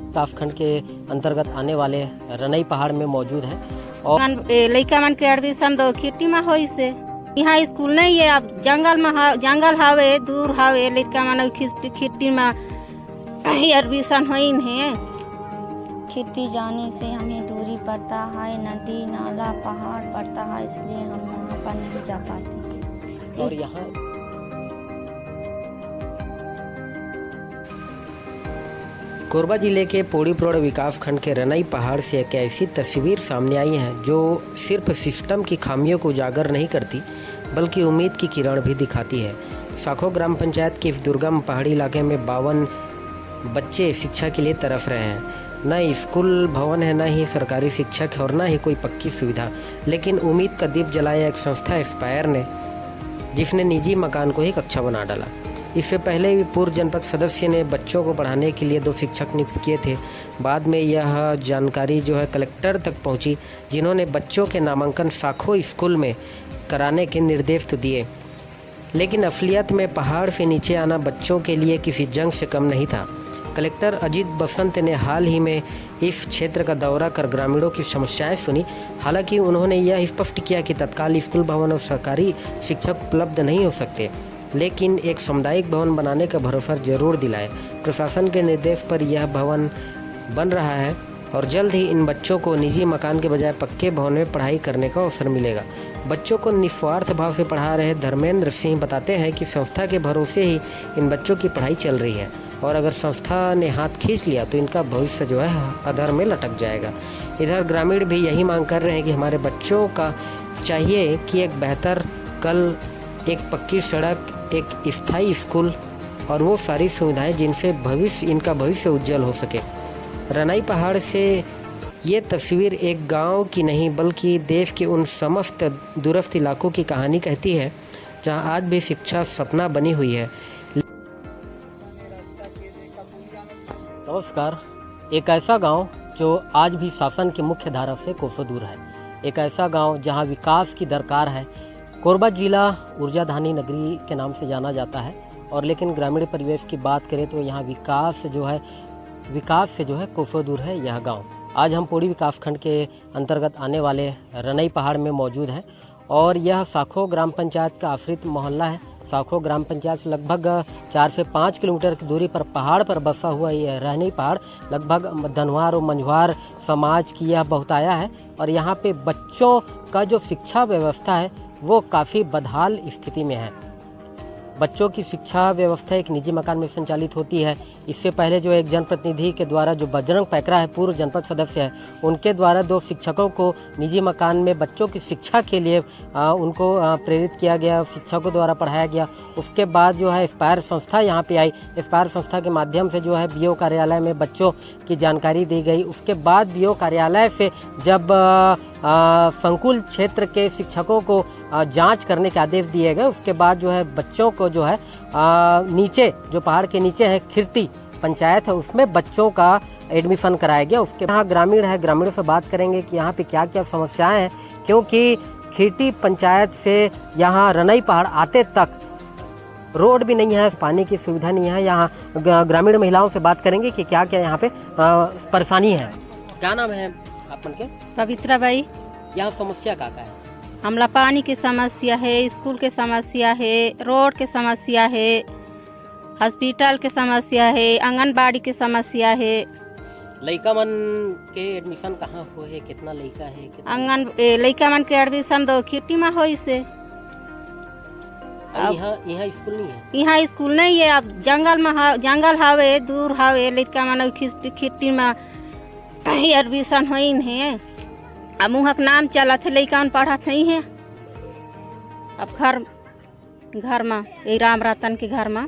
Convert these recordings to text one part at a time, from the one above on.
विकास खंड के अंतर्गत आने वाले रनई पहाड़ में मौजूद है। और लड़का मन के एडमिशन दो खेती में होई से यहाँ स्कूल नहीं है। अब जंगल में जंगल हावे दूर हावे लड़का मन खेती में एडमिशन होई है। खेती जाने से हमें दूरी पड़ता है, नदी नाला पहाड़ पड़ता है, इसलिए हम वहाँ पर नहीं जा पाते। और यहाँ कोरबा जिले के पौड़ी प्रौढ़ विकास खंड के रनई पहाड़ से एक ऐसी तस्वीर सामने आई है जो सिर्फ सिस्टम की खामियों को उजागर नहीं करती बल्कि उम्मीद की किरण भी दिखाती है। साखो ग्राम पंचायत के इस दुर्गम पहाड़ी इलाके में 52 बच्चे शिक्षा के लिए तरस रहे हैं। न स्कूल भवन है, न ही सरकारी शिक्षक है और न ही कोई पक्की सुविधा, लेकिन उम्मीद का दीप जलाया एक संस्था एस्पायर ने, जिसने निजी मकान को ही कक्षा बना डाला। इससे पहले भी पूर्व जनपद सदस्य ने बच्चों को पढ़ाने के लिए 2 शिक्षक नियुक्त किए थे। बाद में यह जानकारी जो है कलेक्टर तक पहुंची, जिन्होंने बच्चों के नामांकन साखो स्कूल में कराने के निर्देश तो दिए, लेकिन असलियत में पहाड़ से नीचे आना बच्चों के लिए किसी जंग से कम नहीं था। कलेक्टर अजीत बसंत ने हाल ही में इस क्षेत्र का दौरा कर ग्रामीणों की समस्याएं सुनी। हालांकि उन्होंने यह स्पष्ट किया कि तत्काल स्कूल भवन और सरकारी शिक्षक उपलब्ध नहीं हो सकते, लेकिन एक सामुदायिक भवन बनाने का भरोसा जरूर दिलाए। प्रशासन के निर्देश पर यह भवन बन रहा है और जल्द ही इन बच्चों को निजी मकान के बजाय पक्के भवन में पढ़ाई करने का अवसर मिलेगा। बच्चों को निस्वार्थ भाव से पढ़ा रहे धर्मेंद्र सिंह बताते हैं कि संस्था के भरोसे ही इन बच्चों की पढ़ाई चल रही है और अगर संस्था ने हाथ खींच लिया तो इनका भविष्य जो है अधर में लटक जाएगा। इधर ग्रामीण भी यही मांग कर रहे हैं कि हमारे बच्चों का चाहिए कि एक बेहतर कल, एक पक्की सड़क, एक स्थायी स्कूल और वो सारी सुविधाएं जिनसे इनका भविष्य उज्जवल हो सके। रनई पहाड़ से ये तस्वीर एक गांव की नहीं बल्कि देश के उन समस्त दूरस्थ इलाकों की कहानी कहती है जहां आज भी शिक्षा सपना बनी हुई है। नमस्कार। एक ऐसा गांव जो आज भी शासन की मुख्य धारा से कोसों दूर है, एक ऐसा गांव जहां विकास की दरकार है। कोरबा जिला ऊर्जाधानी नगरी के नाम से जाना जाता है और लेकिन ग्रामीण परिवेश की बात करें तो यहाँ विकास से जो है कोसों दूर है यह गांव। आज हम पौड़ी विकास खंड के अंतर्गत आने वाले रनई पहाड़ में मौजूद हैं और यह साखो ग्राम पंचायत का आश्रित मोहल्ला है। साखो ग्राम पंचायत से लगभग 4 से 5 किलोमीटर की दूरी पर पहाड़ पर बसा हुआ यह रनई पहाड़ लगभग धनवार और मंझवार समाज की यह बहुताया है और यहाँ पे बच्चों का जो शिक्षा व्यवस्था है वो काफ़ी बदहाल स्थिति में है। बच्चों की शिक्षा व्यवस्था एक निजी मकान में संचालित होती है। इससे पहले जो एक जनप्रतिनिधि के द्वारा जो बजरंग पैकरा है, पूर्व जनपद सदस्य है, उनके द्वारा 2 शिक्षकों को निजी मकान में बच्चों की शिक्षा के लिए उनको प्रेरित किया गया, शिक्षकों द्वारा पढ़ाया गया। उसके बाद जो है एस्पायर संस्था यहाँ पे आई। एस्पायर संस्था के माध्यम से जो है बीओ कार्यालय में बच्चों की जानकारी दी गई। उसके बाद बीओ कार्यालय से जब संकुल क्षेत्र के शिक्षकों को जांच करने के आदेश दिए गए, उसके बाद जो है बच्चों को जो है नीचे जो पहाड़ के नीचे है खिरती पंचायत है, उसमें बच्चों का एडमिशन कराया गया। उसके यहाँ ग्रामीण है, ग्रामीणों से बात करेंगे कि यहाँ पे क्या क्या समस्याएं हैं, क्योंकि खिरती पंचायत से यहाँ रनई पहाड़ आते तक रोड भी नहीं है, पानी की सुविधा नहीं है। यहाँ ग्रामीण महिलाओं से बात करेंगे कि क्या क्या यहाँ पे परेशानी है। क्या नाम है अपन के? पवित्रा बाई। यहाँ समस्या क्या है? हमला पानी की समस्या है, स्कूल के समस्या है, रोड के समस्या है, हॉस्पिटल के समस्या है, आंगनबाड़ी की समस्या है। लड़का मन के एडमिशन कहाँ हुए? कितना लड़का है? लड़का मन के एडमिशन दो खेती में होई से। यहाँ स्कूल नहीं है। यहाँ स्कूल नहीं है। अब जंगल हावे दूर हावे लड़का मन खेती में एडमिशन होई है। अब मुँह का नाम चला थे, लड़का पढ़त नहीं है। अब घर में राम रतन के घर में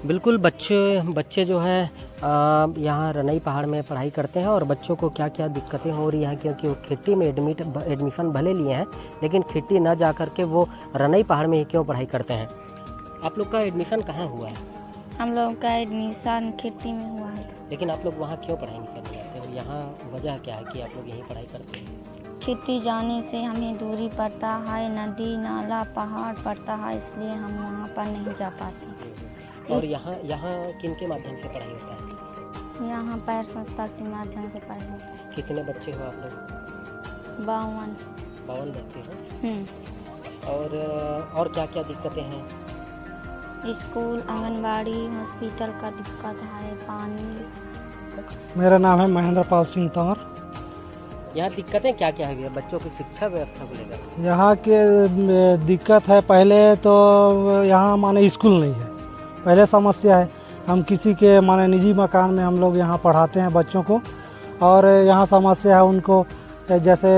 बिल्कुल बच्चे जो है यहाँ रनई पहाड़ में पढ़ाई करते हैं और बच्चों को क्या क्या दिक्कतें हो रही हैं, क्योंकि वो खेती में एडमिशन भले लिए हैं लेकिन खेती न जा कर के वो रनई पहाड़ में ही क्यों पढ़ाई करते हैं। आप लोग का एडमिशन कहाँ हुआ है? हम लोग का एडमिशन खेती में हुआ है। लेकिन आप लोग वहाँ क्यों पढ़ाई नहीं करने जाते और यहाँ वजह क्या है कि आप लोग यहीं पढ़ाई करते हैं? खेती जाने से हमें दूरी पड़ता है, नदी नाला पहाड़ पड़ता है, इसलिए हम वहाँ पर नहीं जा पाते। और यहाँ किन के माध्यम से पढ़ाई होता है? यहाँ पैर संस्था के माध्यम से पढ़ने का। कितने बच्चे हो आप लोग? 52। बच्चे हो। और क्या क्या दिक्कतें हैं? स्कूल, आंगनबाड़ी, हॉस्पिटल का दिक्कत है, पानी। मेरा नाम है महेंद्र पाल सिंह तंवर। यहाँ दिक्कतें क्या क्या है बच्चों की शिक्षा व्यवस्था को लेकर? यहाँ के दिक्कत है, पहले तो यहाँ माने स्कूल नहीं है, पहले समस्या है। हम किसी के माने निजी मकान में हम लोग यहाँ पढ़ाते हैं बच्चों को, और यहाँ समस्या है उनको, जैसे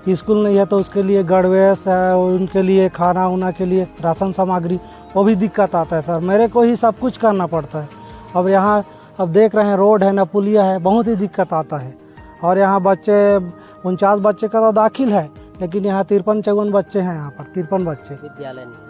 स्कूल नहीं है तो उसके लिए गणवेश है, उनके लिए खाना उना के लिए राशन सामग्री, वो भी दिक्कत आता है सर। मेरे को ही सब कुछ करना पड़ता है। अब यहाँ अब देख रहे हैं रोड है न पुलिया है, बहुत ही दिक्कत आता है। और यहाँ बच्चे 49 बच्चे का तो दाखिल है, लेकिन यहाँ 53-54 बच्चे हैं, यहाँ पर 53 बच्चे।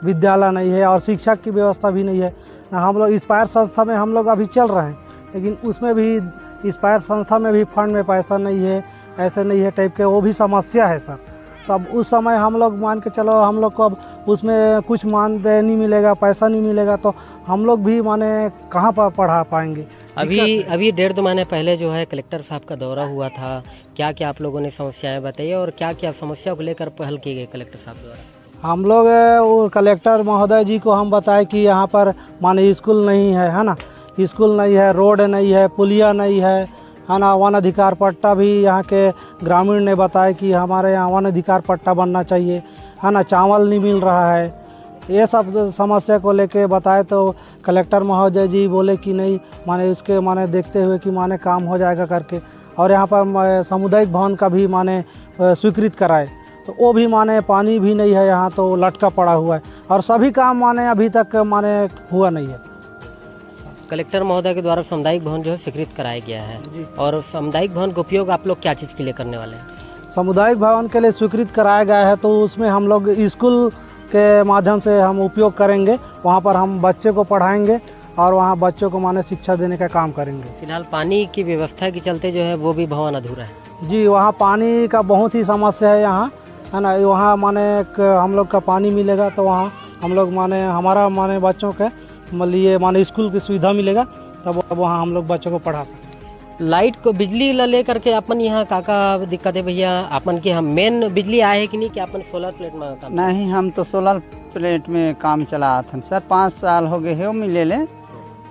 विद्यालय नहीं है और शिक्षक की व्यवस्था भी नहीं है। हम लोग इंस्पायर संस्था में हम लोग अभी चल रहे हैं, लेकिन उसमें भी इंस्पायर संस्था में भी फंड में पैसा नहीं है, ऐसे नहीं है टाइप के, वो भी समस्या है सर। तो अब उस समय हम लोग मान के चलो, हम लोग को अब उसमें कुछ मानदेय नहीं मिलेगा, पैसा नहीं मिलेगा, तो हम लोग भी माने कहाँ पर पढ़ा पाएंगे। अभी 1.5-2 महीने पहले जो है कलेक्टर साहब का दौरा हुआ था, क्या क्या आप लोगों ने समस्याएं बताई और क्या क्या समस्या को लेकर पहल की गई कलेक्टर साहब द्वारा? हम लोग वो कलेक्टर महोदय जी को हम बताए कि यहाँ पर माने स्कूल नहीं है ना, स्कूल नहीं है, रोड नहीं है, पुलिया नहीं है ना, वन अधिकार पट्टा भी यहाँ के ग्रामीण ने बताया कि हमारे यहाँ वन अधिकार पट्टा बनना चाहिए, है ना, चावल नहीं मिल रहा है। ये सब समस्या को लेके बताए तो कलेक्टर महोदय जी बोले कि नहीं, माने उसके माने देखते हुए कि माने काम हो जाएगा करके। और यहाँ पर सामुदायिक भवन का भी माने स्वीकृत कराए, तो वो भी माने पानी भी नहीं है यहाँ, तो लटका पड़ा हुआ है और सभी काम माने अभी तक माने हुआ नहीं है। कलेक्टर महोदय के द्वारा सामुदायिक भवन जो है स्वीकृत कराया गया है, और सामुदायिक भवन का उपयोग आप लोग क्या चीज़ के लिए करने वाले हैं? सामुदायिक भवन के लिए स्वीकृत कराया गया है, तो उसमें हम लोग स्कूल के माध्यम से हम उपयोग करेंगे, वहाँ पर हम बच्चे को पढ़ाएंगे और वहाँ बच्चों को माने शिक्षा देने का काम करेंगे। फिलहाल पानी की व्यवस्था के चलते जो है वो भी भवन अधूरा है। जी, वहाँ पानी का बहुत ही समस्या है यहाँ, है ना। वहाँ माने हम लोग का पानी मिलेगा तो वहाँ हम लोग माने हमारा माने बच्चों के लिए माने स्कूल की सुविधा मिलेगा, तब वहाँ हम लोग बच्चों को पढ़ा सकते। लाइट को बिजली ले करके अपन यहाँ काका दिक्कत है भैया, अपन की हम मेन बिजली आए है कि नहीं, कि अपन सोलर प्लेट में काम? नहीं, हम तो सोलर प्लेट में काम चला था सर, 5 साल हो गए है मिले ले,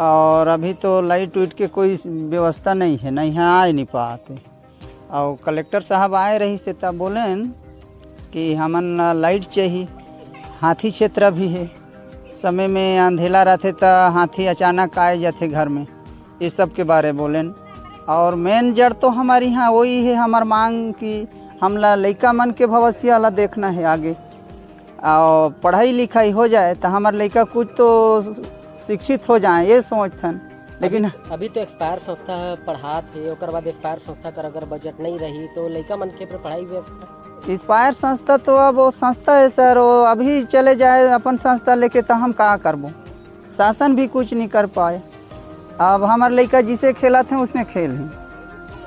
और अभी तो लाइट वाइट के कोई व्यवस्था नहीं है, नहीं यहाँ आ नहीं पाते। और कलेक्टर साहब आए रही से तब बोले कि हमन लाइट चाहिए, हाथी क्षेत्र भी है, समय में अंधेला रहते तो हाथी अचानक आए जाते घर में, ये सब के बारे बोलें। और मेन जड़ तो हमारी यहाँ वही है, हमार मांग की हमला लड़का मन के भविष्य वाला देखना है आगे, और पढ़ाई लिखाई हो जाए तो हमारे लड़का कुछ तो शिक्षित हो जाए, ये सोचथन। लेकिन अभी तो एक्सपायर संस्था पढ़ा थे, और बाद एक्सपायर संस्था का अगर बजट नहीं रही तो लड़का मन के पर पढ़ाई व्यवस्था? इंस्पायर संस्था तो अब वो संस्था है सर, वो अभी चले जाए अपन संस्था लेके तो हम क्या करबो, शासन भी कुछ नहीं कर पाए। अब हमारे लड़का जिसे खेला थे उसने खेल ही,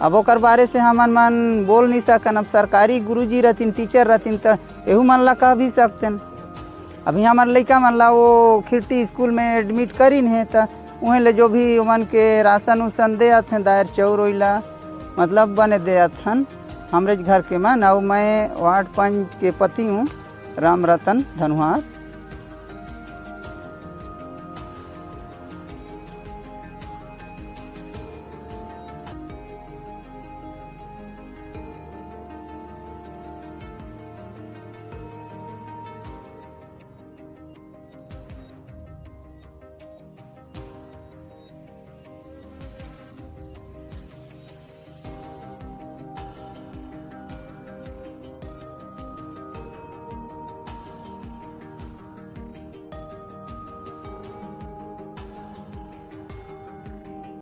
अब ओकर बारे से हमन मन बोल नहीं सकन। अब सरकारी गुरुजी रहतीन, टीचर रहतीन तो एहू मन ला कह भी सकते। अभी हमारे लड़का मन ला वो खिड़ती स्कूल में एडमिट करीन है, तो वहीं ले जो भी मन के राशन उसन दे थे, दायर चौर ओइला मतलब बने दे हन हमरे घर के मन। और मैं वार्ड 5 के पति हूँ, राम रतन धनुहार।